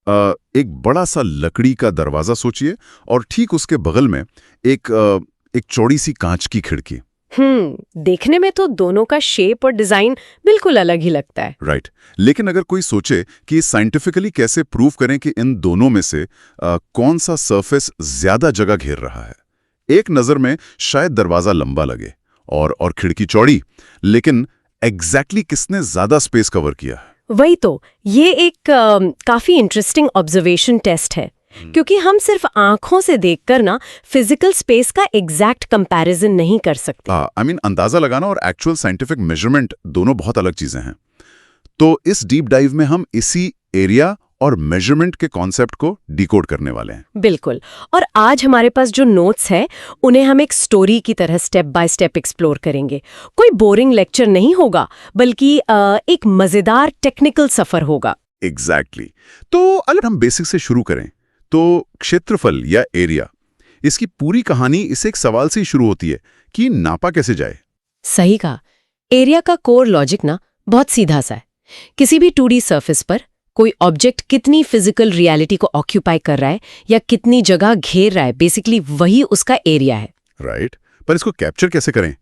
एक बड़ा सा लकड़ी का दरवाजा सोचिए और ठीक उसके बगल में एक चौड़ी सी कांच की खिड़की। देखने में तो दोनों का शेप और डिजाइन बिल्कुल अलग ही लगता है। राइट। लेकिन अगर कोई सोचे कि साइंटिफिकली कैसे प्रूव करें कि इन दोनों में से कौन सा सरफेस ज्यादा जगह घेर रहा है, एक नजर में शायद दरवाजा लंबा लगे और खिड़की चौड़ी, लेकिन एग्जैक्टली किसने ज्यादा स्पेस कवर किया है? वही तो, ये एक काफी इंटरेस्टिंग ऑब्जर्वेशन टेस्ट है, क्योंकि हम सिर्फ आंखों से देखकर ना फिजिकल स्पेस का एग्जैक्ट कंपैरिजन नहीं कर सकते। अंदाजा लगाना और एक्चुअल साइंटिफिक मेजरमेंट दोनों बहुत अलग चीजें हैं। तो इस डीप डाइव में हम इसी एरिया और मेजरमेंट के कॉन्सेप्ट को डिकोड करने वाले हैं। बिल्कुल। और आज हमारे पास जो नोट्स है उन्हें हम एक स्टोरी की तरह स्टेप बाय स्टेप एक्सप्लोर करेंगे। कोई बोरिंग लेक्चर नहीं होगा, बल्कि एक मजेदार टेक्निकल सफर होगा। एग्जैक्टली। तो अगर हम बेसिक से शुरू करें तो क्षेत्रफल या एरिया, इसकी पूरी कहानी इस एक सवाल से ही शुरू होती है कि नापा कैसे जाए। सही कहा। एरिया का कोर लॉजिक ना बहुत सीधा सा है। किसी भी 2D सरफेस पर कोई ऑब्जेक्ट कितनी फिजिकल रियलिटी को ऑक्यूपाई कर रहा है या कितनी जगह घेर रहा है, बेसिकली वही उसका एरिया है। राइट। पर इसको कैप्चर कैसे करें?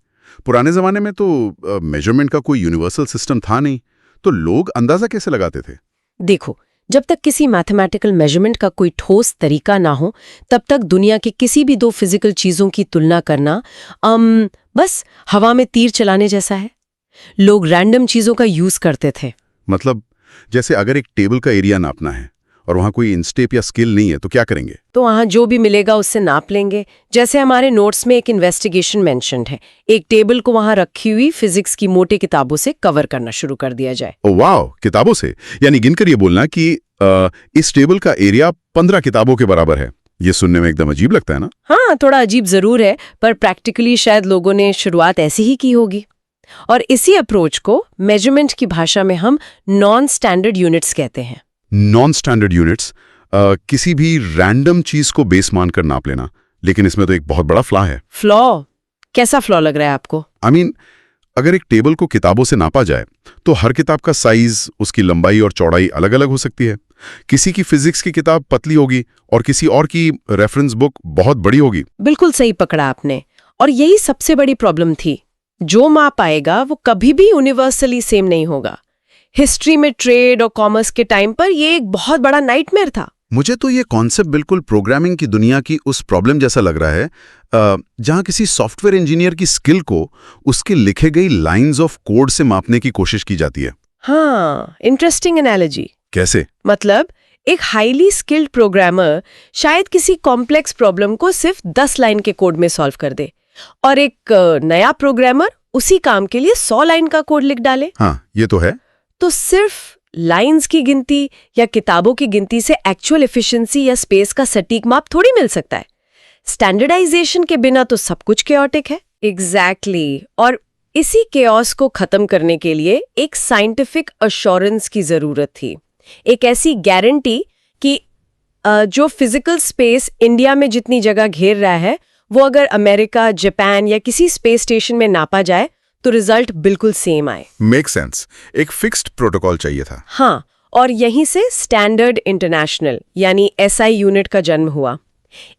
पुराने जमाने में तो मेजरमेंट का कोई यूनिवर्सल सिस्टम था नहीं, तो लोग अंदाजा कैसे लगाते थे? देखो, जब तक किसी मैथमेटिकल मेजरमेंट का कोई ठोस तरीका ना हो, तब तक दुनिया के किसी भी दो फिजिकल चीजों की तुलना करना बस हवा में तीर चलाने जैसा है। लोग रैंडम चीजों का यूज करते थे। मतलब जैसे अगर एक टेबल का एरिया नापना है और वहां कोई इंचटेप या स्केल नहीं है तो क्या करेंगे? तो वहां जो भी मिलेगा उससे नाप लेंगे। जैसे हमारे नोट्स में एक इन्वेस्टिगेशन मेंशन्ड है, एक टेबल को वहां रखी हुई फिजिक्स की मोटी किताबों से कवर करना शुरू कर दिया जाए। ओह वाह, किताबों से? यानी गिनकर ये बोलना कि इस टेबल का एरिया 15 किताबों के बराबर है। ये सुनने में एकदम अजीब लगता है ना? हाँ, थोड़ा अजीब जरूर है, पर प्रैक्टिकली शायद लोगों ने शुरुआत ऐसी ही की होगी। और इसी अप्रोच को मेजरमेंट की भाषा में हम नॉन स्टैंडर्ड यूनिट्स कहते हैं। नॉन स्टैंडर्ड यूनिट्स, किसी भी रैंडम चीज को बेस मानकर नाप लेना। लेकिन इसमें तो एक बहुत बड़ा फ्लॉ है। फ्लॉ? कैसा फ्लॉ लग रहा है आपको? अगर एक टेबल को किताबों से नापा जाए तो हर किताब का साइज, उसकी लंबाई और चौड़ाई अलग अलग हो सकती है। किसी की फिजिक्स की किताब पतली होगी और किसी और की रेफरेंस बुक बहुत बड़ी होगी। बिल्कुल सही पकड़ा आपने। और यही सबसे बड़ी प्रॉब्लम थी। जो माप आएगा वो कभी भी यूनिवर्सली सेम नहीं होगा। हिस्ट्री में ट्रेड और कॉमर्स के टाइम पर ये एक बहुत बड़ा नाइटमेयर था। मुझे तो ये कॉन्सेप्ट बिल्कुल प्रोग्रामिंग की दुनिया की उस प्रॉब्लम जैसा लग रहा है जहां किसी सॉफ्टवेयर इंजीनियर की स्किल को उसके लिखे गई लाइंस ऑफ कोड से मापने की कोशिश की जाती है। हाँ, इंटरेस्टिंग एनालॉजी। कैसे? मतलब एक हाईली स्किल्ड प्रोग्रामर शायद किसी कॉम्प्लेक्स प्रॉब्लम को सिर्फ 10 लाइन के कोड में सॉल्व कर दे, और एक नया प्रोग्रामर उसी काम के लिए 100 लाइन का कोड लिख डाले। हाँ, ये तो है। तो सिर्फ लाइंस की गिनती या किताबों की गिनती से एक्चुअल एफिशिएंसी या स्पेस का सटीक माप थोड़ी मिल सकता है। स्टैंडर्डाइजेशन के बिना तो सब कुछ केओटिक है। एग्जैक्टली। और इसी केओस को खत्म करने के लिए एक साइंटिफिक अश्योरेंस की जरूरत थी। एक ऐसी गारंटी कि जो फिजिकल स्पेस इंडिया में जितनी जगह घेर रहा है, वो अगर अमेरिका, जापान या किसी स्पेस स्टेशन में नापा जाए तो रिजल्ट बिल्कुल सेम आए। Make sense. एक फिक्स्ड प्रोटोकॉल चाहिए था। हाँ, और यहीं से स्टैंडर्ड इंटरनेशनल यानी SI यूनिट का जन्म हुआ।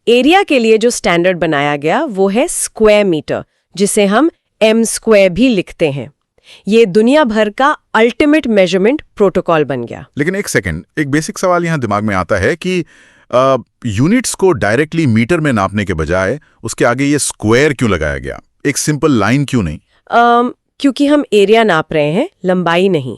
एरिया के लिए जो स्टैंडर्ड बनाया गया वो है स्क्वायर मीटर, जिसे हम m² भी लिखते हैं। ये दुनिया भर का अल्टीमेट मेजरमेंट प्रोटोकॉल बन गया। लेकिन एक सेकंड, एक बेसिक सवाल यहाँ दिमाग में आता है कि यूनिट्स को डायरेक्टली मीटर में नापने के बजाय उसके आगे ये स्क्वायर क्यों लगाया गया? एक सिंपल लाइन क्यों नहीं? क्योंकि हम एरिया नाप रहे हैं, लंबाई नहीं।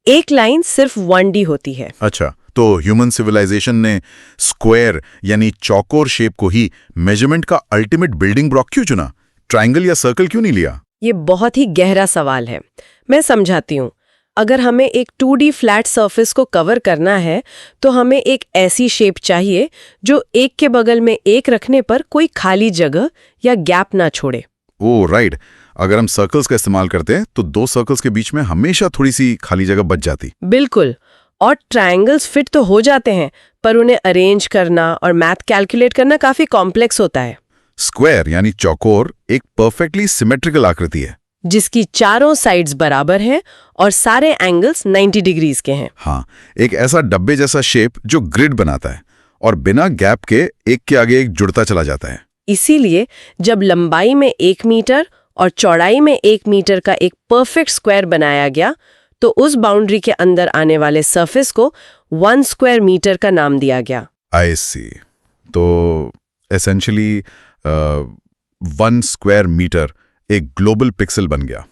एक लाइन सिर्फ 1D होती है। अच्छा, तो ह्यूमन सिविलाइजेशन ने स्क्वायर यानी चौकोर शेप को ही मेजरमेंट का अल्टीमेट बिल्डिंग ब्लॉक क्यों चुना? ट्रायंगल या सर्कल क्यों नहीं लिया? ये बहुत ही गहरा सवाल है। मैं समझाती हूँ। अगर हमें एक 2D फ्लैट सरफेस को कवर करना है तो हमें एक ऐसी शेप चाहिए जो एक के बगल में एक रखने पर कोई खाली जगह या गैप ना छोड़े। Oh right. अगर हम सर्कल्स का इस्तेमाल करते हैं तो दो सर्कल्स के बीच में हमेशा थोड़ी सी खाली जगह बच जाती। बिल्कुल। और ट्रायंगल्स फिट तो हो जाते हैं, पर उन्हें अरेंज करना और मैथ कैलकुलेट करना काफी कॉम्प्लेक्स होता है। स्क्वायर यानी चौकोर एक परफेक्टली सिमेट्रिकल आकृति है। जिसकी चारों साइड्स बराबर हैं और सारे एंगल्स 90 डिग्रीज के हैं। हाँ, एक ऐसा डब्बे जैसा शेप जो ग्रिड बनाता है और बिना गैप के एक के आगे एक जुड़ता चला जाता है। इसीलिए जब लंबाई में 1 मीटर और चौड़ाई में 1 मीटर का एक परफेक्ट स्क्वायर बनाया गया तो उस बाउंड्री के अंदर आने वाले सरफेस को 1 स्क्वायर मीटर का नाम दिया गया। आई सी। तो एसेंशियली 1 स्क्वायर मीटर एक ग्लोबल पिक्सल बन गया,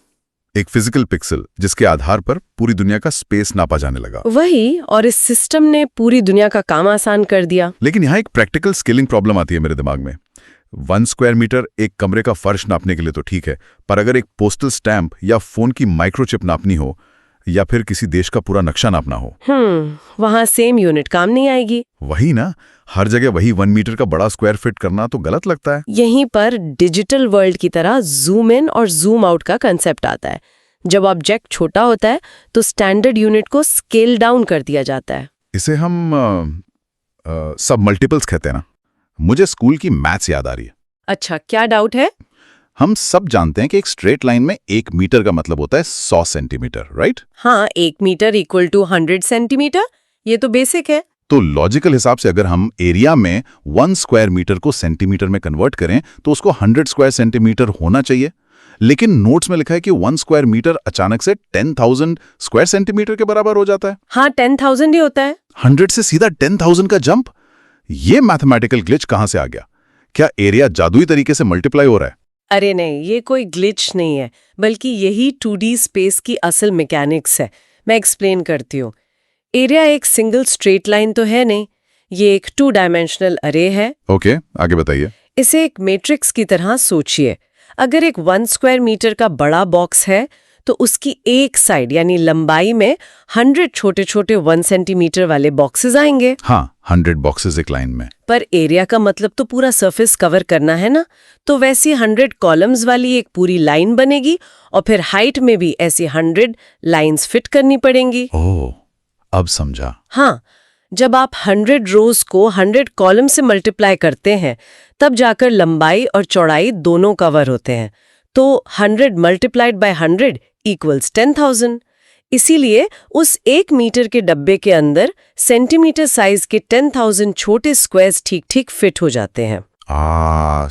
एक फिजिकल पिक्सल जिसके आधार पर पूरी दुनिया का स्पेस नापा जाने लगा। वही, और इस सिस्टम ने पूरी दुनिया का काम आसान कर दिया। लेकिन यहाँ एक प्रैक्टिकल स्केलिंग प्रॉब्लम आती है मेरे दिमाग में। 1 स्क्वायर मीटर एक कमरे का फर्श नापने के लिए तो ठीक है, पर अगर एक पोस्टल स्टैंप या फोन की माइक्रोचिप नापनी हो या फिर किसी देश का पूरा नक्शा नापना हो, वहाँ सेम यूनिट काम नहीं आएगी। वही ना, हर जगह वही 1 मीटर का बड़ा स्क्वायर फिट करना तो गलत लगता है। यहीं पर डिजिटल वर्ल्ड की तरह जूम इन और जूम आउट का कंसेप्ट आता है। जब ऑब्जेक्ट छोटा होता है तो स्टैंडर्ड यूनिट को स्केल डाउन कर दिया जाता है। इसे हम सब मल्टीपल्स कहते हैं ना। मुझे स्कूल की मैथ्स याद आ रही है। अच्छा, क्या डाउट है? हम सब जानते हैं कि एक स्ट्रेट लाइन में 1 मीटर का मतलब होता है 100 सेंटीमीटर, राइट? हाँ, 1 मीटर इक्वल टू 100 सेंटीमीटर, ये तो बेसिक है। तो लॉजिकल हिसाब से अगर हम एरिया में 1 स्क्वायर मीटर को सेंटीमीटर में कन्वर्ट करें तो उसको 100 स्क्वायर सेंटीमीटर होना चाहिए। लेकिन नोट्स में लिखा है कि 1 स्क्वायर मीटर अचानक से 10,000 स्क्वायर सेंटीमीटर के बराबर हो जाता है। हाँ, 10,000 ही होता है। 100 से सीधा 10,000 का जंप। ये मैथमेटिकल ग्लिच कहां से आ गया? क्या एरिया जादुई तरीके से मल्टीप्लाई हो रहा है? अरे नहीं, ये कोई ग्लिच नहीं है, बल्कि यही 2D स्पेस की असल मैकेनिक्स है। मैं एक्सप्लेन करती हूँ। एरिया एक सिंगल स्ट्रेट लाइन तो है नहीं, ये एक 2 डायमेंशनल अरे है। ओके, आगे बताइए। इसे एक मैट्रिक्स की तरह सोचिए। अगर एक 1 स्क्वायर मीटर का बड़ा बॉक्स है तो उसकी एक साइड यानी लंबाई में 100 छोटे छोटे 1 सेंटीमीटर वाले बॉक्सेस आएंगे। हाँ, 100 बॉक्सेस एक लाइन में। पर एरिया का मतलब तो पूरा सरफेस कवर करना है ना, तो वैसी 100 कॉलम्स वाली एक पूरी लाइन बनेगी और फिर हाइट में भी ऐसी 100 लाइंस फिट करनी पड़ेंगी। ओह, अब समझा। हाँ, जब आप 100 रोज को 100 कॉलम से मल्टीप्लाई करते हैं तब जाकर लंबाई और चौड़ाई दोनों कवर होते हैं। तो 100 मल्टीप्लाइड बाय 100 इक्वल्स 10,000। इसीलिए उस 1 मीटर के डब्बे के अंदर सेंटीमीटर साइज के 10,000 छोटे स्क्वायर्स ठीक ठीक फिट हो जाते हैं।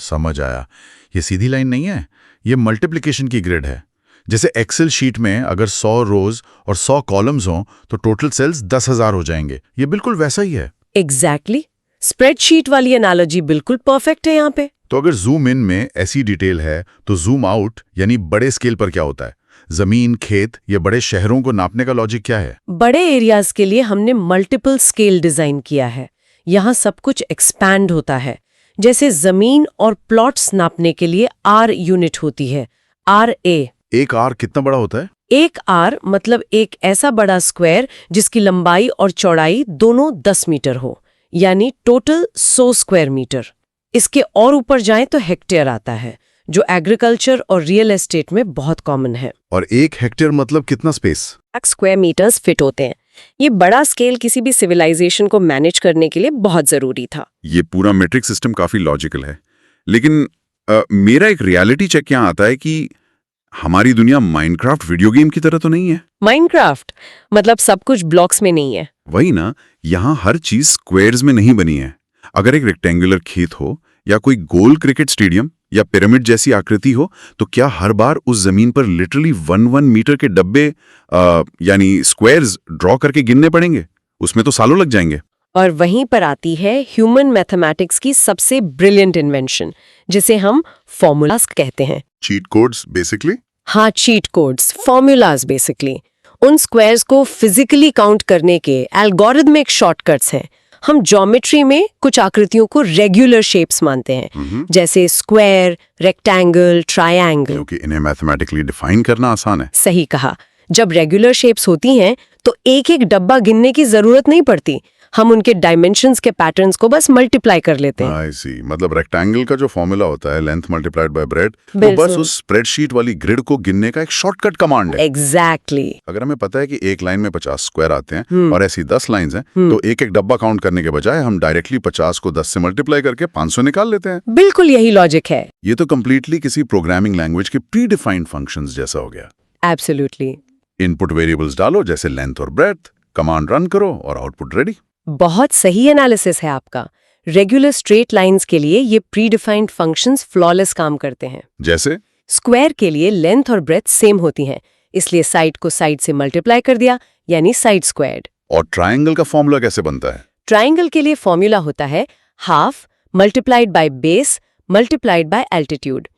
समझ आया। ये सीधी लाइन नहीं है, ये मल्टीप्लिकेशन की ग्रिड है। जैसे एक्सेल शीट में अगर 100 रोज और 100 कॉलम्स हों तो टोटल सेल्स 10,000 हो जाएंगे। ये बिल्कुल वैसा ही है। एग्जैक्टली। स्प्रेडशीट वाली एनालॉजी बिल्कुल परफेक्ट है यहाँ पे। तो अगर जूम इन में ऐसी डिटेल है तो जूम आउट यानी बड़े स्केल पर क्या होता है? जमीन, खेत या बड़े शहरों को नापने का लॉजिक क्या है? बड़े एरियाज के लिए हमने मल्टीपल स्केल डिजाइन किया है। यहाँ सब कुछ एक्सपैंड होता है। जैसे जमीन और प्लॉट्स नापने के लिए R यूनिट होती है, RA। एक R कितना बड़ा होता है? एक R मतलब एक ऐसा बड़ा स्क्वायर जिसकी लंबाई और चौड़ाई दोनों 10 मीटर हो, यानी टोटल 100 स्क्वायर मीटर। इसके और ऊपर जाएं तो हेक्टेयर आता है, जो एग्रीकल्चर और रियल एस्टेट में बहुत कॉमन है। और 1 हेक्टेयर मतलब कितना स्पेस? स्क्वायर मीटर्स फिट होते हैं। ये बड़ा स्केल किसी भी सिविलाइजेशन को मैनेज करने के लिए बहुत जरूरी था। ये पूरा मेट्रिक सिस्टम काफी लॉजिकल है, लेकिन मेरा एक रियलिटी चेक यहाँ आता है कि हमारी दुनिया माइनक्राफ्ट वीडियो गेम की तरह तो नहीं है। माइनक्राफ्ट मतलब सब कुछ ब्लॉक्स में नहीं है। वही ना, यहाँ हर चीज स्क्वायर्स में नहीं बनी है। अगर एक रेक्टेंगुलर खेत हो या कोई गोल क्रिकेट स्टेडियम या पिरामिड जैसी आकृति हो तो क्या हर बार उस जमीन पर लिटरली 1 मीटर के डब्बे यानी स्क्वायर्स ड्रॉ करके गिनने पड़ेंगे? उसमें तो सालों लग जाएंगे। और वहीं पर आती है ह्यूमन मैथमेटिक्स की सबसे ब्रिलियंट इन्वेंशन, जिसे हम फॉर्मूलाज कहते हैं। Cheat codes basically? हाँ, चीट कोड्स, फॉर्मूलाज बेसिकली। उन स्क्वायर्स को फिजिकली काउंट करने के एल्गोरिथमिक शॉर्टकट्स हैं। हम ज्योमेट्री में कुछ आकृतियों को रेगुलर शेप्स मानते हैं, जैसे स्क्वायर, रेक्टेंगल, ट्रायंगल, क्योंकि इन्हें मैथमेटिकली डिफाइन करना आसान है। सही कहा। जब रेगुलर शेप्स होती हैं तो एक एक डब्बा गिनने की जरूरत नहीं पड़ती। हम उनके डायमेंशंस के पैटर्न्स को बस मल्टीप्लाई कर लेते हैं। आई सी, मतलब रेक्टेंगल का जो फॉर्मूला होता है लेंथ मल्टीप्लाइड बाय ब्रेड, वो बिल्कुल। बस उस स्प्रेडशीट वाली ग्रिड को गिनने का एक शॉर्टकट कमांड है। एग्जैक्टली। अगर हमें पता है कि एक लाइन में 50 स्क्वायर आते हैं और ऐसी 10 लाइंस हैं, तो एक एक डब्बा काउंट करने के बजाय हम डायरेक्टली 50 को 10 से मल्टीप्लाई करके 500 निकाल लेते हैं। बिल्कुल यही लॉजिक है। ये तो कंप्लीटली किसी प्रोग्रामिंग लैंग्वेज के प्री डिफाइंड फंक्शंस जैसा हो गया। एब्सोल्युटली। इनपुट वेरिएबल्स डालो जैसे लेंथ और ब्रेड्थ, कमांड रन करो और आउटपुट रेडी। बहुत सही एनालिसिस है आपका। रेगुलर स्ट्रेट लाइंस के लिए ये प्री डिफाइंड फंक्शंस फ्लॉलेस काम करते हैं। जैसे स्क्वायर के लिए लेंथ और ब्रेथ सेम होती हैं, इसलिए साइड को साइड से मल्टीप्लाई कर दिया, यानी साइड स्क्वायर्ड। और ट्रायंगल का फॉर्मूला कैसे बनता है? ट्रायंगल के लिए फॉर्मूला होता है half multiplied by base multiplied by altitude.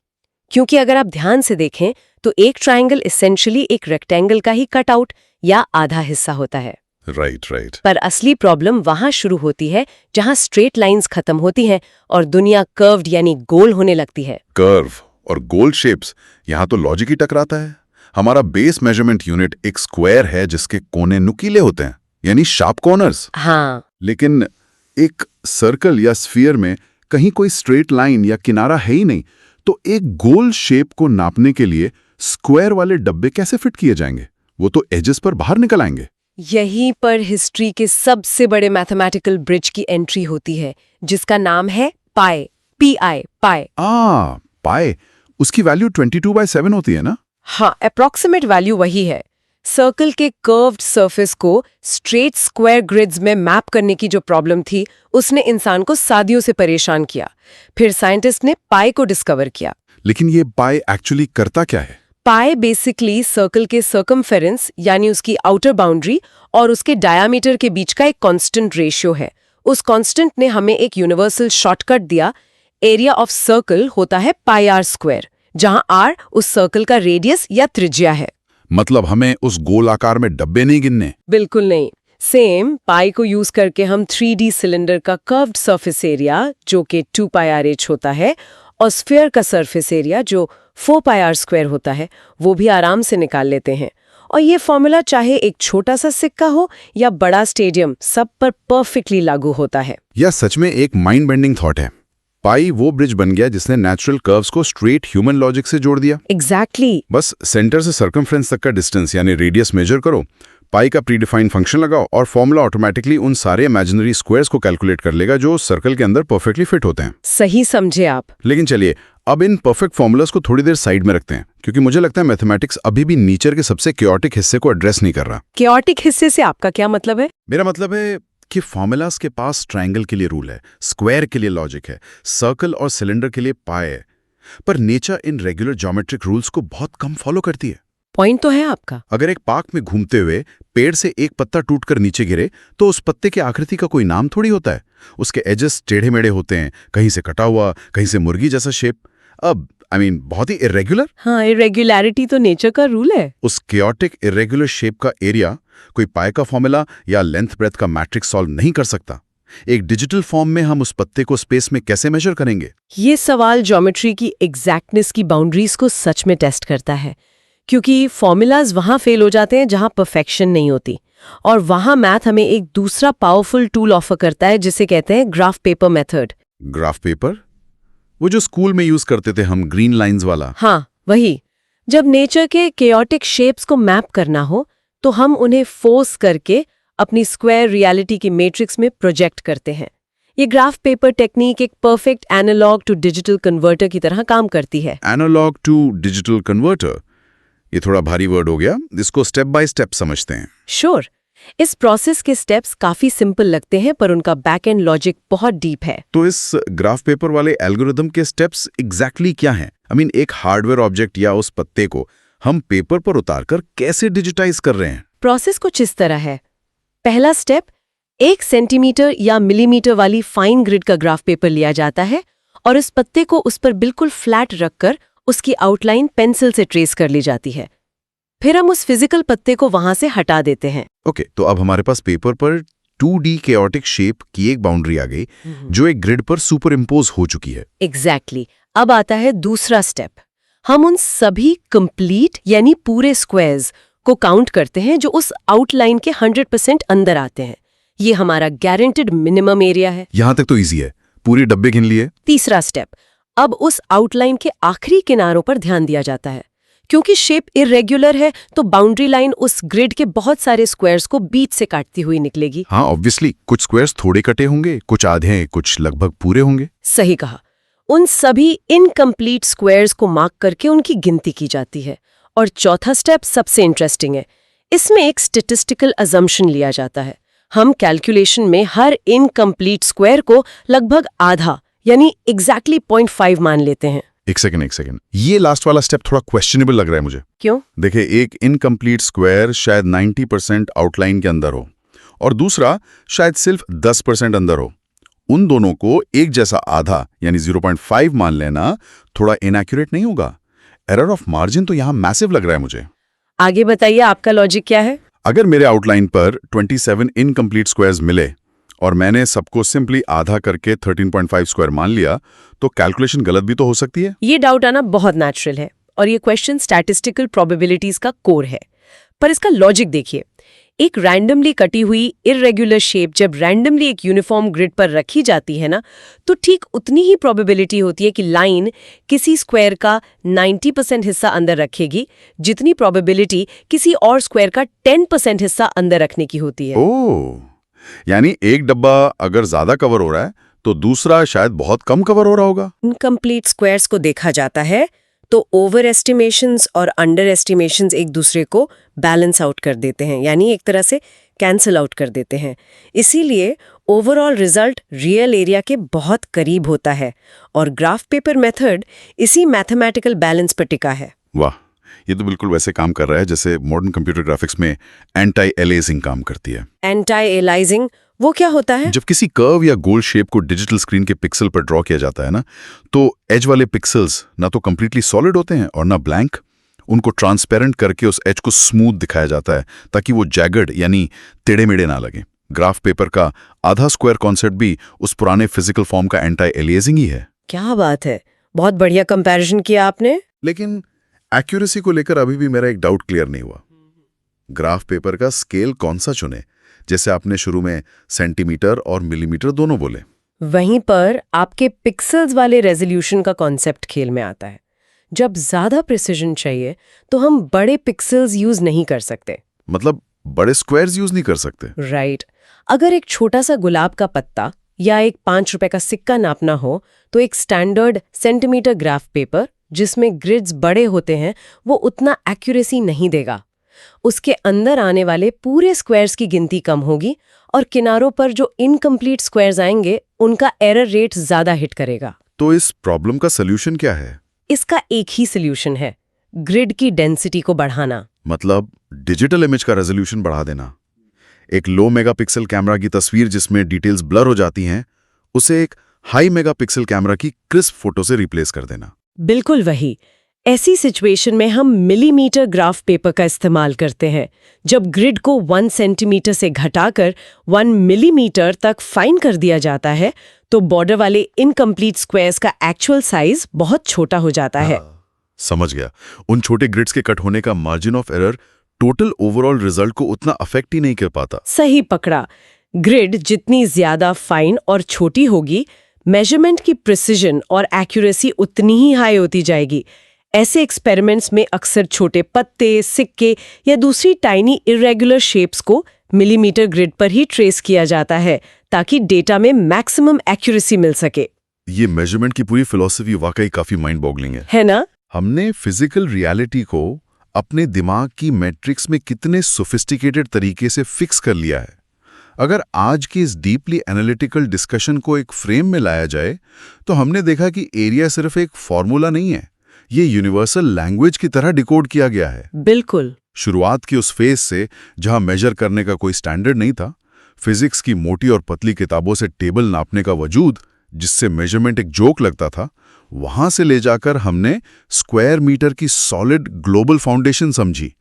क्योंकि अगर आप ध्यान से देखें तो एक ट्रायंगल एसेंशियली एक रेक्टेंगल का ही कटआउट या आधा हिस्सा होता है। राइट। पर असली प्रॉब्लम वहां शुरू होती है जहां स्ट्रेट लाइंस खत्म होती हैं और दुनिया कर्व्ड यानी गोल होने लगती है। कर्व और गोल शेप्स, यहाँ तो लॉजिक ही टकराता है। हमारा बेस मेजरमेंट यूनिट एक स्क्वायर है जिसके कोने नुकीले होते हैं, यानी शार्प कॉर्नर्स। हाँ, लेकिन एक सर्कल या स्फीयर में कहीं कोई स्ट्रेट लाइन या किनारा है ही नहीं, तो एक गोल शेप को नापने के लिए स्क्वायर वाले डब्बे कैसे फिट किए जाएंगे? वो तो एजेस पर बाहर निकल आएंगे। यहीं पर हिस्ट्री के सबसे बड़े मैथमेटिकल ब्रिज की एंट्री होती है, जिसका नाम है पाई, PI, पाई। पाई, उसकी वैल्यू 22/7 होती है ना? हाँ, अप्रॉक्सीमेट वैल्यू वही है। सर्कल के कर्व्ड सरफेस को स्ट्रेट स्क्वायर ग्रिड्स में मैप करने की जो प्रॉब्लम थी, उसने इंसान को सदियों से परेशान किया। फिर साइंटिस्ट ने पाई को डिस्कवर किया। लेकिन ये पाई एक्चुअली करता क्या है? पाई बेसिकली सर्कल के सर्कमफेरेंस यानी उसकी आउटर बाउंड्री और उसके डायामीटर के बीच का एक कांस्टेंट रेशियो है। उस कांस्टेंट ने हमें एक यूनिवर्सल शॉर्टकट दिया। एरिया ऑफ सर्कल होता है पाई आर स्क्वायर, जहां आर उस सर्कल का रेडियस या त्रिज्या है। मतलब हमें उस गोल आकार में डब्बे नहीं गिनने? बिल्कुल नहीं। सेम पाई को यूज करके हम 3D सिलेंडर का कर्व्ड सरफेस एरिया जो कि 2πr/h होता है और स्फीयर का सरफेस एरिया जो 4πr² होता है, वो भी आराम से निकाल लेते हैं। और ये फॉर्मूला चाहे एक छोटा सा सिक्का हो या बड़ा स्टेडियम, सब पर परफेक्टली लागू होता है। यह सच में एक माइंड बेंडिंग थॉट है। पाई वो ब्रिज बन गया जिसने नेचुरल कर्व्स को स्ट्रेट ह्यूमन लॉजिक से जोड़ दिया। एग्जैक्टली। बस सेंटर से सर्कमफ्रेंस तक का डिस्टेंस यानी रेडियस मेजर करो, पाई का प्रीडिफाइंड फंक्शन लगाओ और फॉर्मूला ऑटोमेटिकली उन सारे इमेजिनरी स्क्वायर्स को कैलकुलेट कर लेगा जो सर्कल के अंदर परफेक्टली फिट होते हैं। सही समझे आप। लेकिन चलिए अब इन परफेक्ट फॉर्मूलाज को थोड़ी देर साइड में रखते हैं, क्योंकि मुझे लगता है मैथमेटिक्स अभी भी नेचर के सबसे क्योटिक हिस्से को एड्रेस नहीं कर रहा। क्योटिक हिस्से से आपका क्या मतलब है? मेरा मतलब है कि फॉर्मूलाज के पास ट्रायंगल के लिए रूल है, स्क्वायर के लिए लॉजिक है, सर्कल और सिलेंडर के लिए पाई है, पर nature in regular geometric rules को बहुत कम फॉलो करती है। पॉइंट तो है आपका। अगर एक पार्क में घूमते हुए पेड़ से एक पत्ता टूटकर नीचे गिरे तो उस पत्ते की आकृति का कोई नाम थोड़ी होता है। उसके एजेस टेढ़े मेढ़े होते हैं, कहीं से कटा हुआ, कहीं से मुर्गी जैसा शेप। अब बहुत ही इरेग्युलर। हाँ, इरेग्युलैरिटी तो नेचर का रूल है। उस क्योटिक इरेग्युलर शेप का एरिया कोई पाई का फॉर्मूला या लेंथ ब्रेथ का मैट्रिक्स सॉल्व नहीं कर सकता। एक डिजिटल फॉर्म में हम उस पत्ते को स्पेस में कैसे मेजर करेंगे? ये सवाल ज्योमेट्री की एग्जैक्टनेस की बाउंड्रीज को सच में टेस्ट करता है, क्योंकि फॉर्मूलाज वहां फेल हो जाते हैं जहां परफेक्शन नहीं होती, और वहां मैथ हमें एक दूसरा पावरफुल टूल ऑफर करता है जिसे कहते हैं graph paper method. Graph paper? वो जो स्कूल में यूज करते थे हम, ग्रीन लाइंस वाला? हाँ, वही। जब नेचर के केओटिक शेप्स को मैप करना हो तो हम उन्हें फोर्स करके अपनी स्क्वायर रियलिटी की मैट्रिक्स में प्रोजेक्ट करते हैं। ये ग्राफ पेपर टेक्निक एक perfect analogue to digital converter की तरह काम करती है। एनालॉग टू डिजिटल कन्वर्टर, ये थोड़ा भारी वर्ड हो गया, इसको स्टेप बाय स्टेप समझते हैं। श्योर। इस प्रोसेस के स्टेप्स काफी सिंपल लगते हैं, पर उनका बैक एंड लॉजिक बहुत डीप है। तो इस ग्राफ पेपर वाले एल्गोरिदम के स्टेप्स एग्जैक्टली क्या हैं? एक हार्डवेयर ऑब्जेक्ट या उस पत्ते को हम पेपर पर उतारकर कैसे डिजिटाइज कर रहे हैं? प्रोसेस कुछ इस तरह है। पहला स्टेप, 1 सेंटीमीटर या मिलीमीटर वाली फाइन ग्रिड का ग्राफ पेपर लिया जाता है और इस पत्ते को उस पर बिल्कुल फ्लैट रखकर उसकी आउटलाइन पेंसिल से ट्रेस कर ली जाती है। फिर हम उस फिजिकल पत्ते को वहां से हटा देते हैं। ओके, तो अब हमारे पास पेपर पर 2D केओटिक शेप की एक बाउंड्री आ गई जो एक ग्रिड पर सुपर इम्पोज हो चुकी है। एग्जैक्टली। अब आता है दूसरा स्टेप। हम उन सभी कंप्लीट यानी पूरे स्क्वायर्स को काउंट करते हैं जो उस आउटलाइन के 100% अंदर आते हैं। ये हमारा गारंटेड मिनिमम एरिया है। यहां तक तो इजी है, पूरी डब्बे गिन लिए। तीसरा स्टेप, अब उस आउटलाइन के आखिरी किनारों पर ध्यान दिया जाता है। क्योंकि शेप इरेग्युलर है तो बाउंड्री लाइन उस ग्रिड के बहुत सारे स्क्वायर्स को बीच से काटती हुई निकलेगी। हाँ, ऑब्वियसली कुछ स्क्वायर्स थोड़े कटे होंगे, कुछ आधे, कुछ लगभग पूरे होंगे। सही कहा। उन सभी इनकम्प्लीट स्क्वायर्स को मार्क करके उनकी गिनती की जाती है। और चौथा स्टेप सबसे इंटरेस्टिंग है। इसमें एक स्टैटिस्टिकल अजम्पशन लिया जाता है। हम कैलकुलेशन में हर इनकम्प्लीट स्क्वायर को लगभग आधा यानी एग्जैक्टली 0.5 मान लेते हैं। एक सेकंड, ये लास्ट वाला स्टेप थोड़ा क्वेश्चनेबल लग रहा है मुझे। क्यों? देखिए, एक इनकम्प्लीट स्क्वायर शायद 90% आउटलाइन के अंदर हो और दूसरा शायद सिर्फ 10% अंदर हो। उन दोनों को एक जैसा आधा यानी 0.5 मान लेना थोड़ा इनएक्यूरेट नहीं होगा? एरर ऑफ मार्जिन तो यहाँ मैसिव लग रहा है मुझे। आगे बताइए, आपका लॉजिक क्या है? अगर मेरे आउटलाइन पर 27 इनकम्प्लीट स्क्वायर्स मिले और मैंने सबको सिंपली आधा करके 13.5 स्क्वायर मान लिया, तो कैलकुलेशन गलत भी तो हो सकती है। ये डाउट आना बहुत नेचुरल है और ये क्वेश्चन स्टैटिस्टिकल प्रोबेबिलिटीज का कोर है। पर इसका लॉजिक देखिए, एक रैंडमली कटी हुई इररेगुलर शेप जब रैंडमली एक यूनिफॉर्म ग्रिड पर रखी जाती है ना, तो ठीक उतनी ही प्रोबेबिलिटी होती है कि लाइन किसी स्क्वायर का 90% हिस्सा अंदर रखेगी जितनी प्रोबेबिलिटी किसी और स्क्वायर का 10% हिस्सा अंदर रखने की होती है। ओह, यानी एक डब्बा अगर ज्यादा कवर हो रहा है तो दूसरा शायद बहुत कम कवर हो रहा होगा। इनकम्प्लीट स्क्वायर्स को देखा जाता है तो ओवर एस्टिमेशंस और अंडर एस्टिमेशंस एक दूसरे को बैलेंस आउट कर देते हैं, यानी एक तरह से कैंसल आउट कर देते हैं। इसीलिए ओवरऑल रिजल्ट रियल एरिया के बहुत करीब होता है और ग्राफ पेपर मेथड इसी मैथमेटिकल बैलेंस पर टिका है। वाह, ये तो बिल्कुल वैसे काम कर रहा है जैसे मॉडर्न कंप्यूटर ग्राफिक्स में एंटी एलियासिंग काम करती है। एंटी एलियासिंग वो क्या होता है? जब किसी कर्व या गोल शेप को डिजिटल स्क्रीन के पिक्सल पर ड्रॉ किया जाता है ना, तो एज वाले पिक्सल्स ना तो कंप्लीटली सॉलिड होते हैं और ना ब्लैंक। उनको ट्रांसपेरेंट करके उस एज को स्मूथ दिखाया जाता है ताकि वो जैगर्ड यानी टेढ़े मेढ़े ना लगे। ग्राफ पेपर का आधा स्क्वायर कॉन्सेप्ट भी उस पुराने फिजिकल फॉर्म का एंटी एलियासिंग ही है। क्या बात है, बहुत बढ़िया कंपैरिजन किया आपने। लेकिन एक्यूरेसी को लेकर अभी भी मेरा एक डाउट क्लियर नहीं हुआ। ग्राफ पेपर का स्केल कौन सा चुने? जैसे आपने शुरू में सेंटीमीटर और मिलीमीटर दोनों बोले। वहीं पर आपके पिक्सल्स वाले रेजोल्यूशन का कॉन्सेप्ट खेल में आता है। जब ज्यादा प्रिसिजन चाहिए तो हम बड़े पिक्सल्स यूज नहीं कर सकते। मतलब बड़े स्क्वायर्स यूज नहीं कर सकते? राइट। अगर एक छोटा सा गुलाब का पत्ता या एक 5 रुपए का सिक्का नापना हो तो एक स्टैंडर्ड सेंटीमीटर ग्राफ पेपर जिसमें ग्रिड्स बड़े होते हैं वो उतना एक्यूरेसी नहीं देगा। उसके अंदर आने वाले पूरे स्क्वायर्स की गिनती कम होगी और किनारों पर जो इनकम्प्लीट स्क्वायर्स आएंगे उनका एरर रेट ज्यादा हिट करेगा। तो इस प्रॉब्लम का सल्यूशन क्या है? इसका एक ही सल्यूशन है, ग्रिड की डेंसिटी को बढ़ाना। मतलब डिजिटल इमेज का रेजोल्यूशन बढ़ा देना। एक लो मेगापिक्सल कैमरा की तस्वीर जिसमें डिटेल्स ब्लर हो जाती हैं, उसे एक हाई मेगापिक्सल कैमरा की क्रिस्प फोटो से रिप्लेस कर देना। बिल्कुल वही। ऐसी सिचुएशन में हम मिलीमीटर ग्राफ पेपर का इस्तेमाल करते हैं। जब ग्रिड को 1 सेंटीमीटर से घटाकर 1 मिलीमीटर तक फाइन कर दिया जाता है तो बॉर्डर वाले इनकम्प्लीट स्क्वायर्स का एक्चुअल साइज बहुत छोटा हो जाता है। समझ गया। उन छोटे ग्रिड्स के कट होने का margin of error total overall result को उतना अफेक्ट ही नहीं कर पाता। सही पकड़ा। ग्रिड जितनी ज्यादा फाइन और छोटी होगी, मेजरमेंट की प्रिसिजन और एक्यूरेसी उतनी ही हाई होती जाएगी। ऐसे एक्सपेरिमेंट्स में अक्सर छोटे पत्ते, सिक्के या दूसरी टाइनी इरेगुलर शेप्स को मिलीमीटर ग्रिड पर ही ट्रेस किया जाता है ताकि डेटा में मैक्सिमम एक्यूरेसी मिल सके। ये मेजरमेंट की पूरी फिलॉसफी वाकई काफी माइंड बॉगलिंग है ना? हमने फिजिकल रियलिटी को अपने दिमाग की मैट्रिक्स में कितने सोफिस्टिकेटेड तरीके से फिक्स कर लिया है। अगर आज की इस डीपली एनालिटिकल डिस्कशन को एक फ्रेम में लाया जाए तो हमने देखा कि एरिया सिर्फ एक फॉर्मूला नहीं है, ये यूनिवर्सल लैंग्वेज की तरह डिकोड किया गया है। बिल्कुल। शुरुआत की उस फेज से जहां मेजर करने का कोई स्टैंडर्ड नहीं था, फिजिक्स की मोटी और पतली किताबों से टेबल नापने का वजूद जिससे मेजरमेंट एक जोक लगता था, वहां से ले जाकर हमने स्क्वायर मीटर की सॉलिड ग्लोबल फाउंडेशन समझी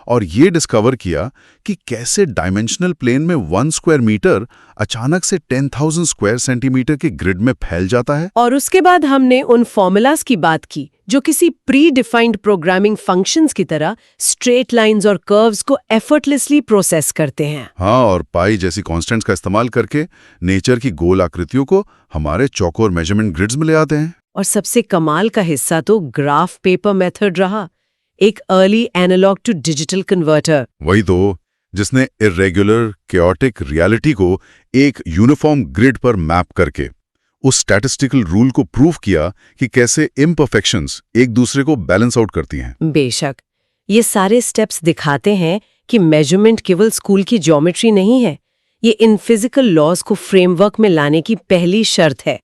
और ये डिस्कवर किया कि कैसे डायमेंशनल प्लेन में 1 स्क्वायर मीटर अचानक से 10,000 स्क्वायर सेंटीमीटर के ग्रिड में फैल जाता है। और उसके बाद हमने उन फॉर्मूलाज की बात की जो किसी प्री डिफाइंड प्रोग्रामिंग फंक्शंस की तरह स्ट्रेट लाइंस और कर्व्स को एफर्टलेसली प्रोसेस करते हैं। हाँ, और पाई जैसी कॉन्स्टेंट्स का इस्तेमाल करके नेचर की गोल आकृतियों को हमारे चौकोर मेजरमेंट ग्रिड्स में ले आते हैं। और सबसे कमाल का हिस्सा तो ग्राफ पेपर मेथड रहा, एक early analogue to digital converter. वही तो, जिसने इर्रेगुलर केओटिक रियलिटी को एक यूनिफॉर्म ग्रिड पर मैप करके उस स्टैटिस्टिकल रूल को प्रूव किया कि कैसे इम्परफेक्शंस एक दूसरे को बैलेंस आउट करती हैं। बेशक, ये सारे स्टेप्स दिखाते हैं कि मेजरमेंट केवल स्कूल की ज्योमेट्री नहीं है, ये इन फिजिकल लॉज को फ्रेमवर्क में लाने की पहली शर्त है।